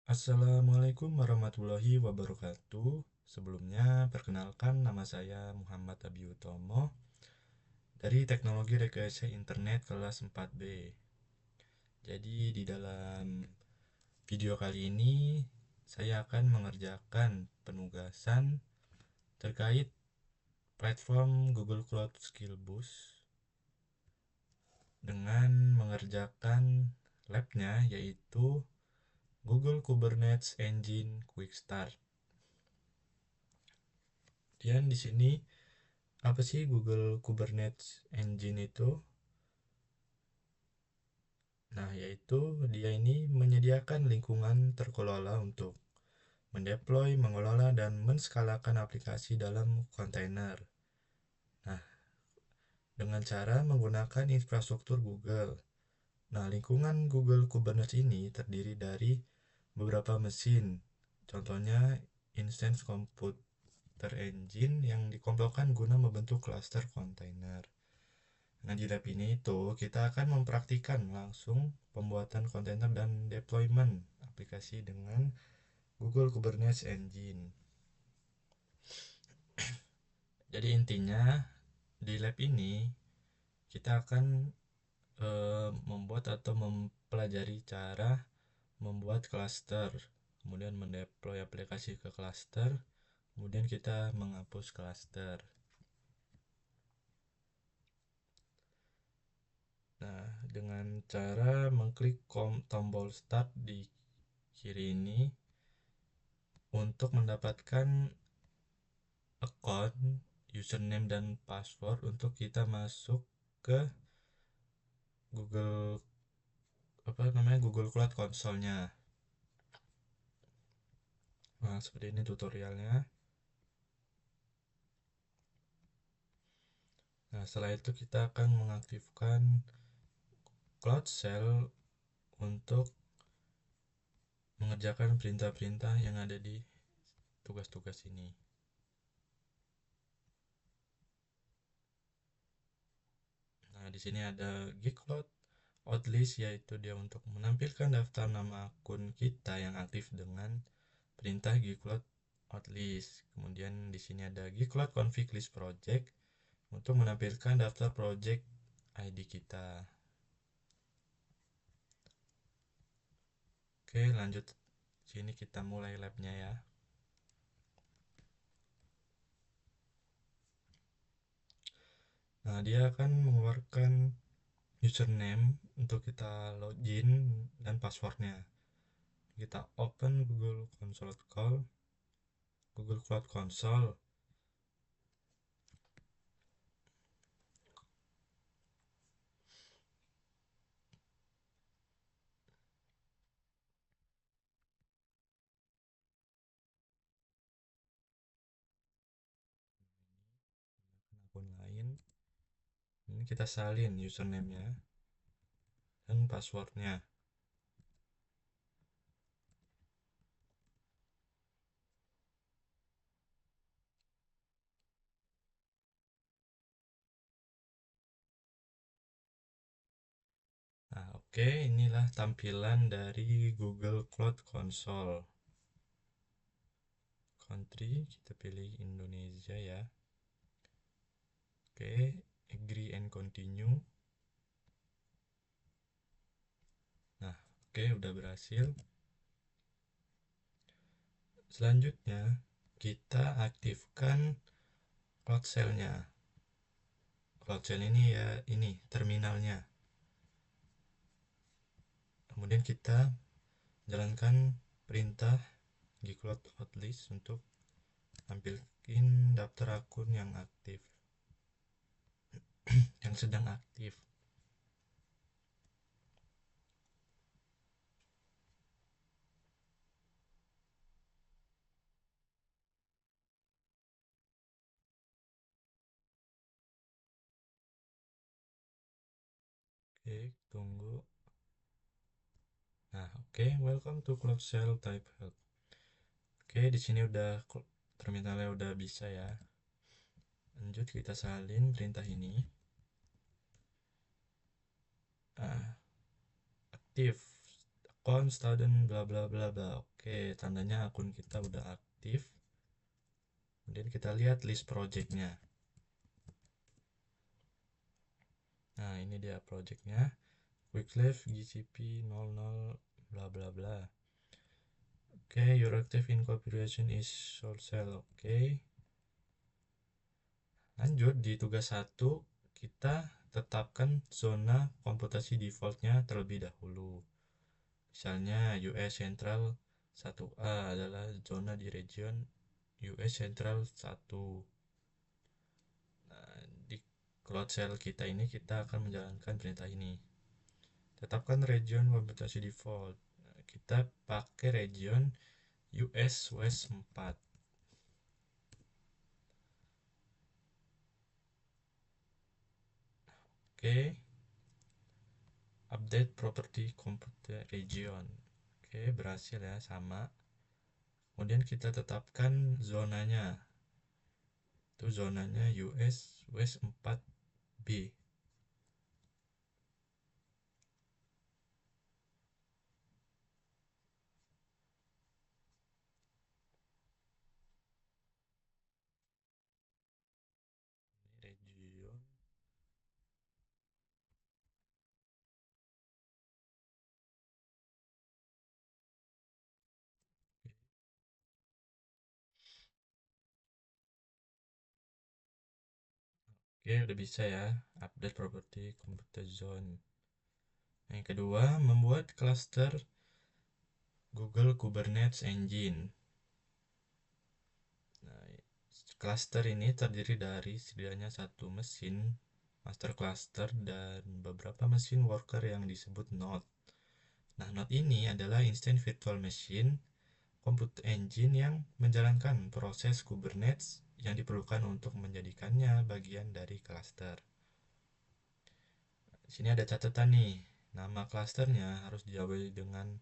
Assalamualaikum warahmatullahi wabarakatuh. Sebelumnya, perkenalkan nama saya Muhammad Abiutomo dari Teknologi Rekayasa Internet kelas 4B. Jadi, di dalam video kali ini, saya akan mengerjakan penugasan terkait platform Google Cloud Skill Boost dengan mengerjakan labnya, yaitu Google Kubernetes Engine Quick Start. Dan di sini apa sih Google Kubernetes Engine itu? Nah, yaitu dia ini menyediakan lingkungan terkelola untuk mendeploy, mengelola, dan menskalakan aplikasi dalam kontainer. Nah, dengan cara menggunakan infrastruktur Google. Nah, lingkungan Google Kubernetes ini terdiri dari beberapa mesin. Contohnya, Instance Computer Engine yang dikelompokkan guna membentuk klaster kontainer. Nah, di lab ini itu kita akan mempraktikkan langsung pembuatan kontainer dan deployment aplikasi dengan Google Kubernetes Engine. Jadi intinya di lab ini kita akan membuat atau mempelajari cara membuat cluster, kemudian mendeploy aplikasi ke cluster, kemudian kita menghapus cluster. Nah, dengan cara mengklik tombol start di kiri ini untuk mendapatkan account, username dan password untuk kita masuk ke Google Google Cloud Console-nya. Nah, seperti ini tutorialnya. Nah, setelah itu kita akan mengaktifkan Cloud Shell untuk mengerjakan perintah-perintah yang ada di tugas-tugas ini. Nah, di sini ada gcloud outlist, yaitu dia untuk menampilkan daftar nama akun kita yang aktif dengan perintah gcloud outlist. Kemudian di sini ada gcloud config list project untuk menampilkan daftar project ID kita. Oke, lanjut. Sini kita mulai labnya ya. Nah, dia akan mengeluarkan username untuk kita login dan passwordnya. Kita open Google Cloud Console. Akun lain. Ini kita salin username-nya dan passwordnya. Nah, oke, inilah tampilan dari Google Cloud Console. Country, kita pilih Indonesia ya. Oke, agree and continue. Nah, oke, udah berhasil. Selanjutnya, kita aktifkan Cloud Shell-nya. Cloud Shell ini ya, ini terminalnya. Kemudian kita jalankan perintah gcloud outlist untuk tampilkan daftar akun yang aktif, yang sedang aktif. Oke, tunggu. Nah, oke, welcome to Cloud Shell type help. Oke, di sini udah terminalnya udah bisa ya. Lanjut kita salin perintah ini. Nah, aktif account student bla bla bla bla. Oke, tandanya akun kita udah aktif. Kemudian kita lihat list projectnya. Nah, ini dia projectnya. Quicklive GCP 00 bla bla bla. Oke, your active in configuration is short cell. Oke. Lanjut di tugas 1, kita tetapkan zona komputasi defaultnya terlebih dahulu. Misalnya US Central 1A adalah zona di region US Central 1. Nah, di cloud cell kita ini kita akan menjalankan perintah ini. Tetapkan region komputasi default. Nah, kita pakai region US West 4. Oke, update property computer region. Oke, berhasil ya, sama. Kemudian kita tetapkan zonanya. Itu zonanya US West 4B. Region. Oke, udah bisa ya. Update property computer zone. Yang kedua, membuat cluster Google Kubernetes Engine. Nah, cluster ini terdiri dari setidaknya satu mesin master cluster dan beberapa mesin worker yang disebut node. Nah, node ini adalah instant virtual machine compute engine yang menjalankan proses Kubernetes yang diperlukan untuk menjadikannya bagian dari cluster. Di sini ada catatan nih, nama clusternya harus diawali dengan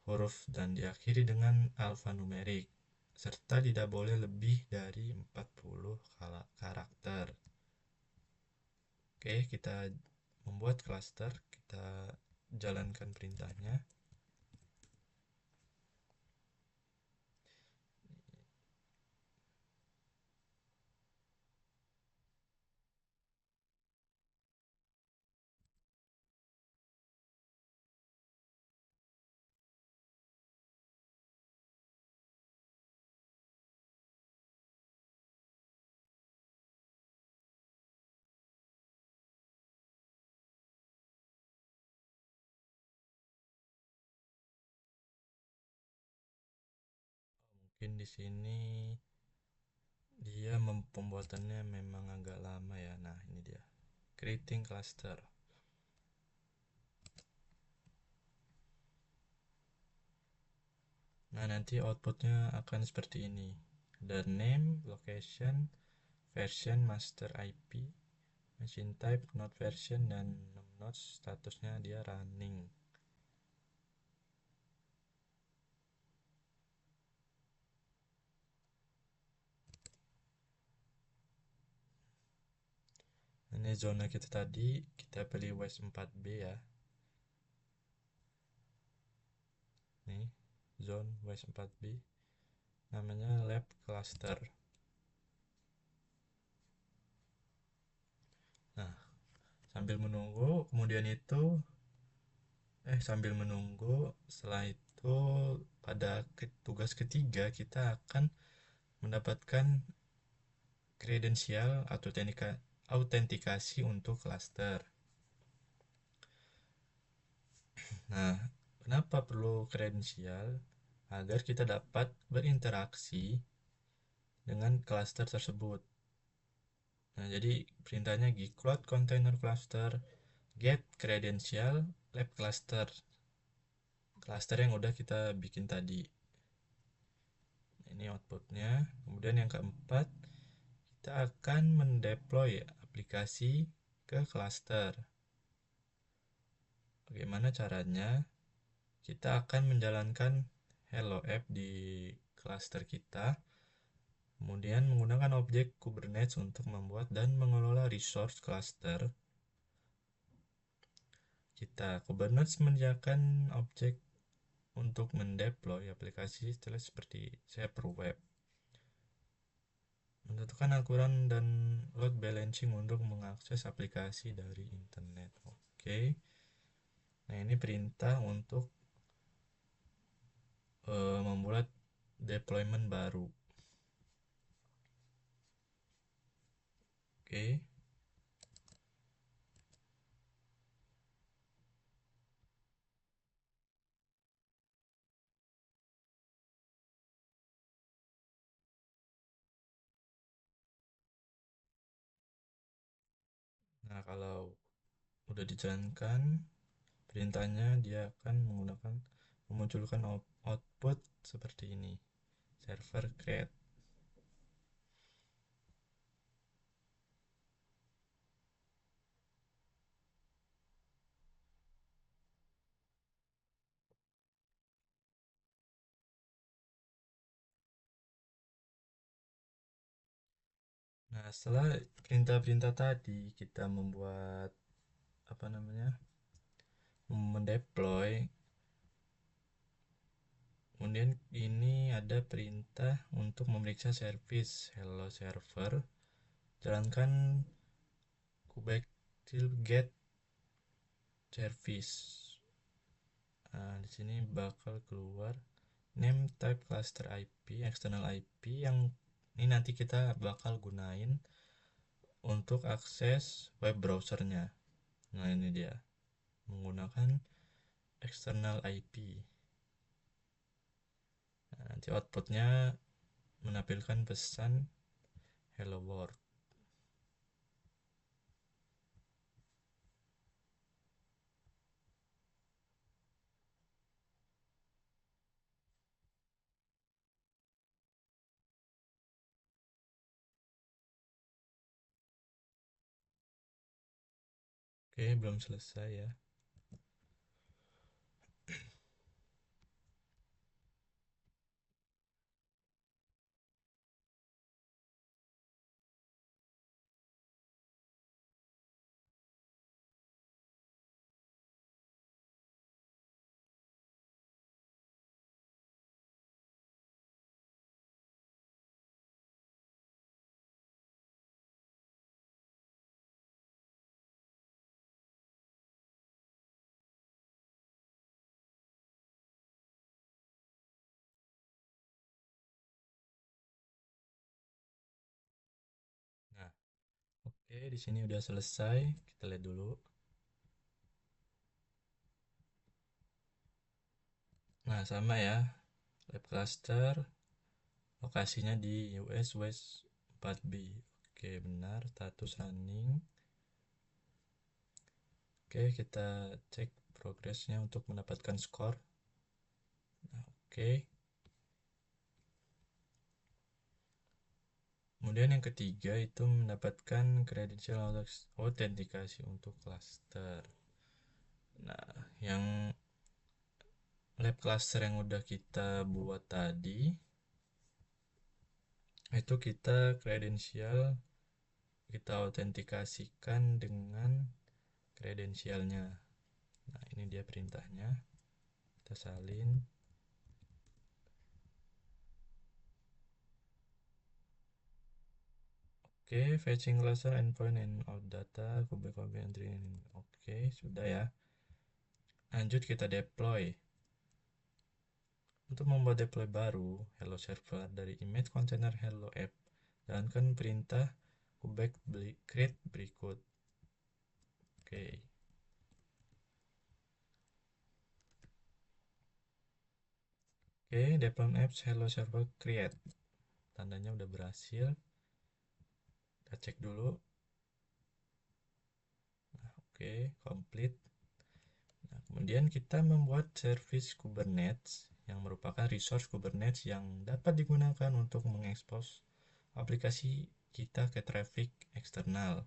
huruf dan diakhiri dengan alfanumerik, serta tidak boleh lebih dari 40 karakter. Oke, kita membuat cluster, kita jalankan perintahnya. Mungkin di sini dia pembuatannya memang agak lama ya. Nah, ini dia. Creating cluster. Nah, nanti outputnya akan seperti ini. The name, location, version, master IP, machine type, node version, dan node statusnya dia running. Ini zona kita tadi, kita pilih West 4B ya. Nih, zone West 4B. Namanya lab cluster. Nah, sambil menunggu, kemudian itu sambil menunggu, setelah itu pada tugas ketiga kita akan mendapatkan kredensial atau autentikasi untuk cluster. Nah, kenapa perlu kredensial? Agar kita dapat berinteraksi dengan cluster tersebut. Nah, jadi perintahnya gcloud container cluster get credential lab cluster. Cluster yang udah kita bikin tadi. Ini outputnya. Kemudian yang keempat, kita akan mendeploy aplikasi ke cluster. Bagaimana caranya? Kita akan menjalankan Hello App di cluster kita. Kemudian menggunakan objek Kubernetes untuk membuat dan mengelola resource cluster. Kubernetes menyediakan objek untuk mendeploy aplikasi seperti Serverweb. Menentukan ukuran dan load balancing untuk mengakses aplikasi dari internet. Oke. Nah, ini perintah untuk membuat deployment baru. Oke. Nah, kalau udah dijalankan perintahnya, dia akan memunculkan output seperti ini. Server create. Nah, setelah perintah-perintah tadi kita membuat apa namanya? Mendeploy. Kemudian ini ada perintah untuk memeriksa service hello server. Jalankan kubectl get service. Nah, di sini bakal keluar name type cluster IP, external IP yang ini nanti kita bakal gunain untuk akses web browsernya. Nah, ini dia menggunakan external IP. Nah, nanti outputnya menampilkan pesan hello world. Oke, belum selesai ya. Nah, oke, di sini udah selesai. Kita lihat dulu. Nah, sama ya. Lab cluster lokasinya di US West 4B. Oke, benar. Status running. Oke, kita cek progresnya untuk mendapatkan skor. Nah, oke. Kemudian yang ketiga itu mendapatkan credential autentikasi untuk cluster. Nah, yang lab cluster yang udah kita buat tadi itu kita kredensial kita autentikasikan dengan kredensialnya. Nah, ini dia perintahnya. Kita salin. Oke, fetching cluster endpoint and out data, copy entry. Oke, sudah ya. Lanjut kita deploy. Untuk membuat deploy baru hello server dari image container hello app, jalankan perintah kubek create berikut. Oke. Oke, deploy apps hello server create. Tandanya udah berhasil. Kita cek dulu. Nah, oke, complete. Nah, kemudian kita membuat service Kubernetes yang merupakan resource Kubernetes yang dapat digunakan untuk mengekspos aplikasi kita ke traffic eksternal.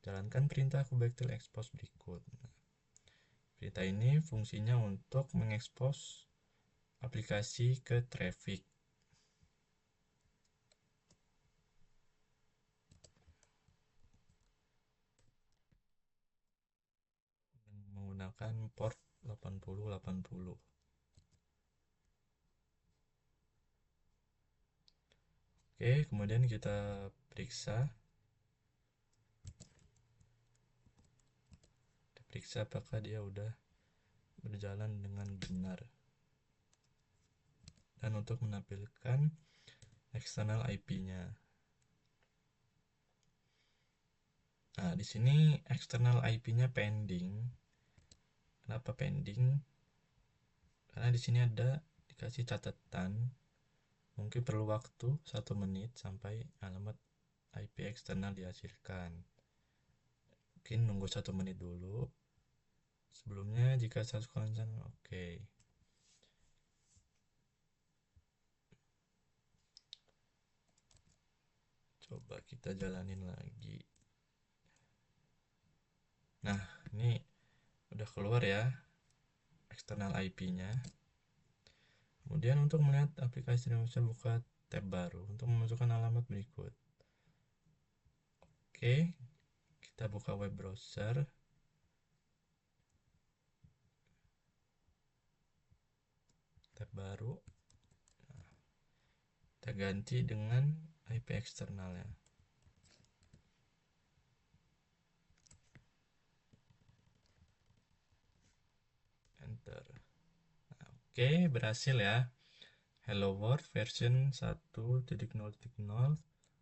Jalankan perintah kubectl expose berikut. Nah, perintah ini fungsinya untuk mengekspos aplikasi ke traffic. Menggunakan port 8080. Oke, kemudian kita periksa apakah dia udah berjalan dengan benar. Dan untuk menampilkan eksternal IP-nya. Nah, di sini eksternal IP-nya pending. Kenapa pending? Karena di sini ada dikasih catatan, mungkin perlu waktu 1 menit sampai alamat IP eksternal dihasilkan. Mungkin nunggu 1 menit dulu. Sebelumnya jika status konsen oke. Coba kita jalanin lagi. Nah, ini udah keluar ya eksternal IP-nya. Kemudian untuk melihat aplikasi Indonesia, buka tab baru untuk memasukkan alamat berikut. Oke, kita buka web browser. Tab baru. Kita ganti dengan IP eksternalnya. Enter. Nah, oke, berhasil ya. Hello World version 1.0.0,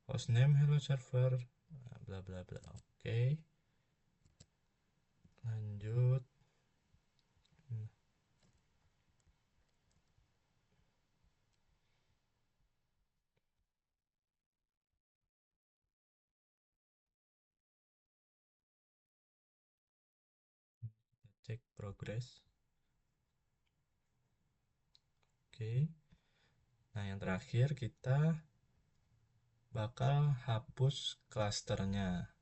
hostname hello server, bla bla bla. Oke, lanjut. Cek progress. Oke. Nah, yang terakhir kita bakal hapus klasternya.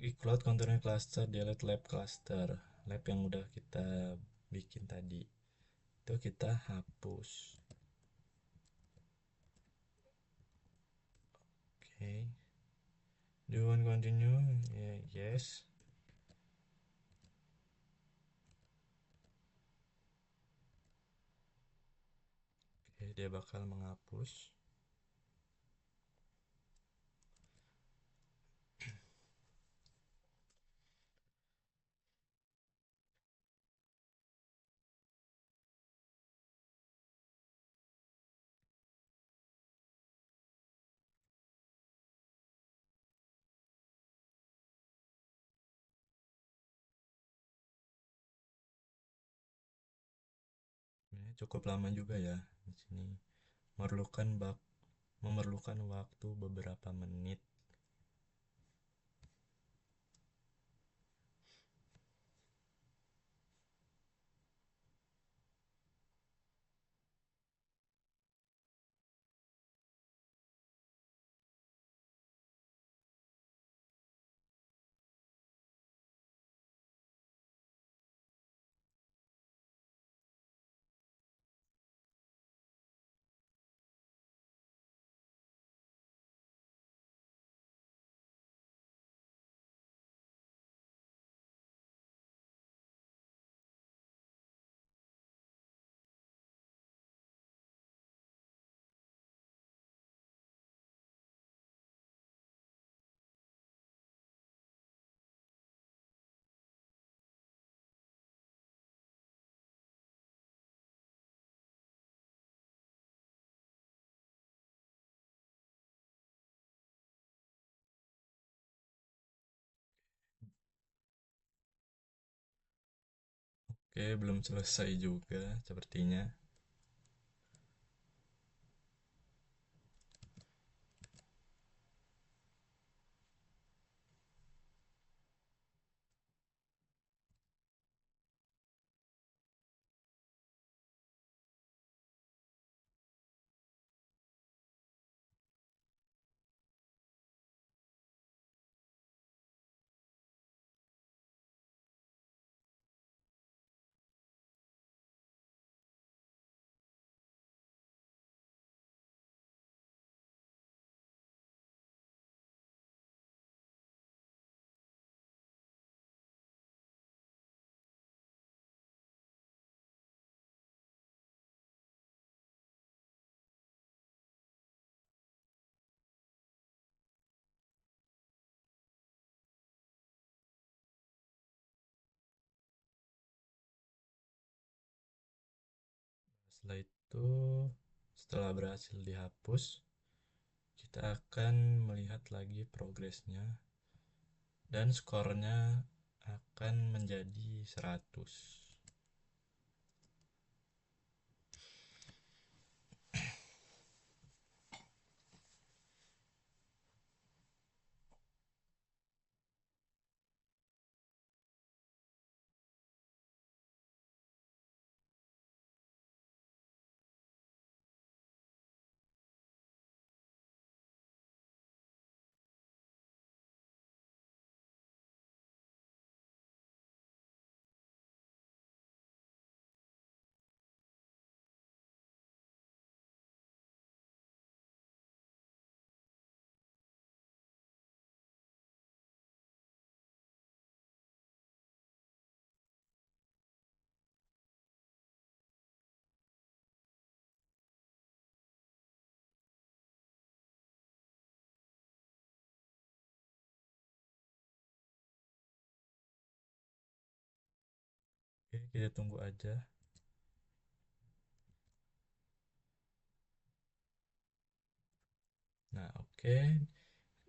Cloud container cluster, delete lab cluster. Lab yang udah kita bikin tadi. Itu kita hapus. Oke. Do you want continue? Yeah, yes. Oke, dia bakal menghapus. Ini cukup lama juga ya di sini. Memerlukan waktu beberapa menit. Oke, belum selesai juga sepertinya. Setelah itu, setelah berhasil dihapus, kita akan melihat lagi progresnya dan skornya akan menjadi 100. Oke, kita tunggu aja. Nah, oke.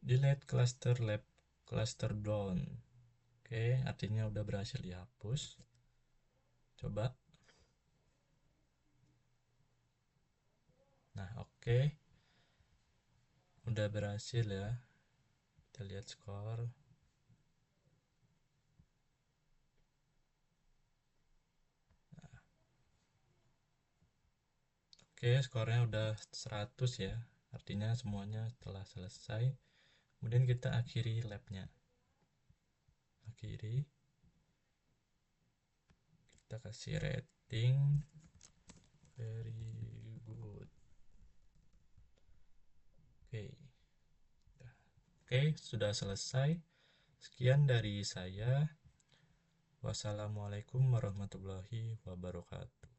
Delete cluster lab cluster down. Oke, artinya udah berhasil dihapus. Coba. Nah, oke. Udah berhasil ya. Kita lihat skor. Oke, skornya udah 100 ya. Artinya semuanya telah selesai. Kemudian kita akhiri labnya. Akhiri. Kita kasih rating very good. Oke. Oke, sudah selesai. Sekian dari saya. Wassalamualaikum warahmatullahi wabarakatuh.